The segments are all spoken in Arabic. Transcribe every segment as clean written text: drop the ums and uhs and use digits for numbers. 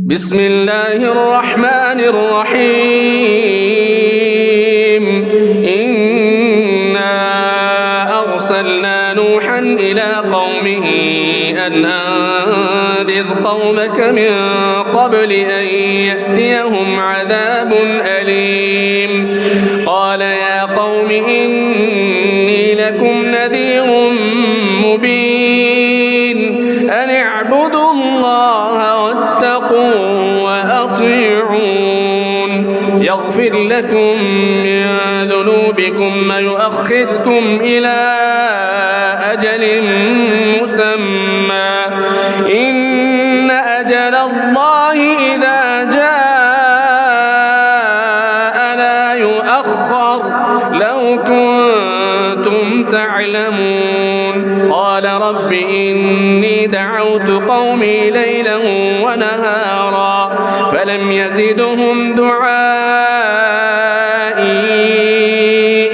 بسم الله الرحمن الرحيم إنا أرسلنا نوحا إلى قومه أن أنذر قومك من قبل أن يأتيهم عذاب أليم قال يا قوم إني لكم نذير مبين أن اعبدوا الله واتقوا وأطيعون يغفر لكم من ذنوبكم ويؤخركم إلى أجل مسمى إن أجل الله إذا جاء لا يؤخر لو كنتم تعلمون قال رب إني دعوت قومي ليلا ونهارا فلم يزدهم دعائي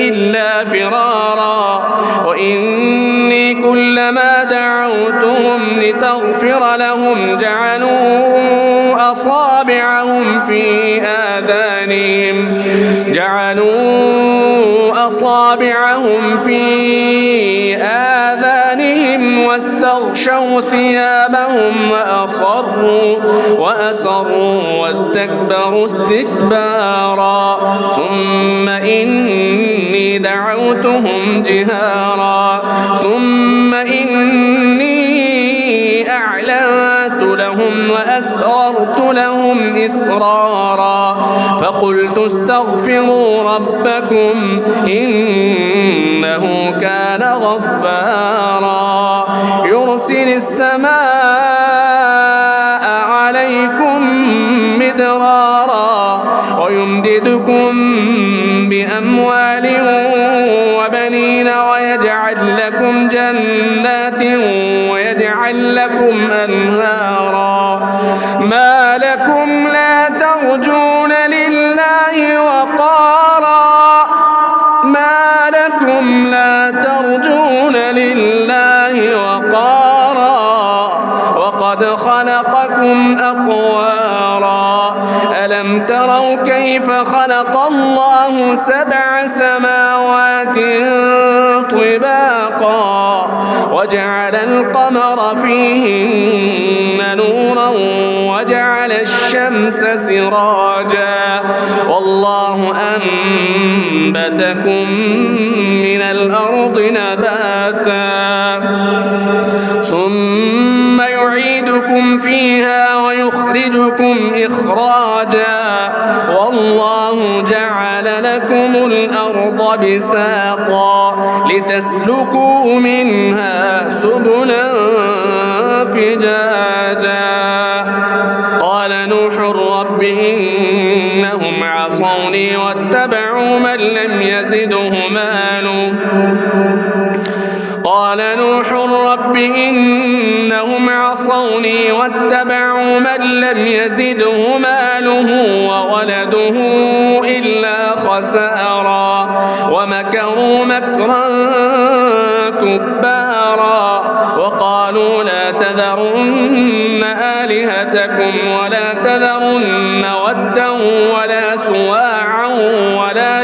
إلا فرارا وإني كلما دعوتهم لتغفر لهم جعلوا أصابعهم في آذانهم واستغشوا ثيابهم وأصروا واستكبروا استكبارا ثم إني دعوتهم جهارا ثم إني أعلنت لهم وأسررت لهم إسرارا فقلت استغفروا ربكم إنه كان غفارا يرسل السماء عليكم مدرارا ويمددكم بأموال وبنين ويجعل لكم جنات ويجعل لكم أنهارا ما لكم لا ترجون لله وقارا وقد خلقكم أطوارا ألم تروا كيف خلق الله 7 سماوات طباقا وجعل القمر فيهن نورا وجعل الشمس سراجا والله أنبتكم من الأرض نباتا ثم يعيدكم فيها ويخرجكم إخراجا والله جعل لكم الأرض بساطا لتسلكوا منها سبلا فجاجا قال نوح رب إنهم عصوني واتبعوا من لم يزده ماله وولده إلا خسارا ومكروا مكرا كبارا وقالوا لا تذرن آلهتكم ولا تذرن ودا ولا سواعا ولا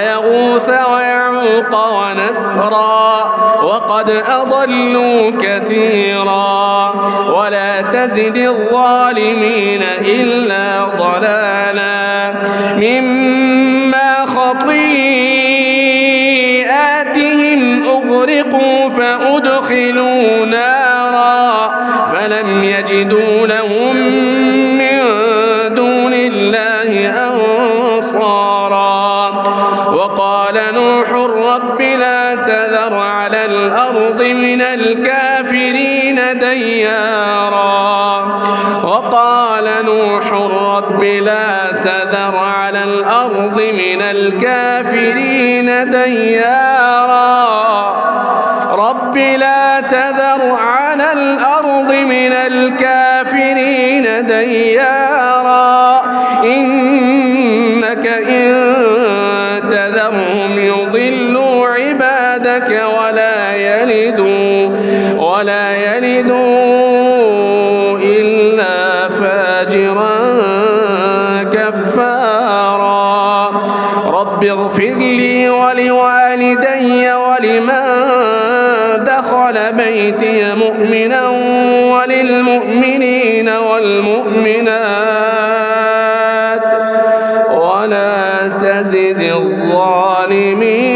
يغوث ويعوق ونسرا وقد أضلوا كثيرا ولا تزد الظالمين إلا ضلالا مما خطيئاتهم أغرقوا فأدخلوا نارا فلم يجدوا لهم من دون الله أنصارا وقال نوح رب لا تذر على الأرض من الكافرين ديارا إنك إن تذرهم يضلوا عبادك بعدك ولا يلدوا إلا فاجرا كفارا. رب اغفر لي ولوالدي ولمن دخل بيتي مؤمنا وللمؤمنين والمؤمنات ولا تزد الظالمين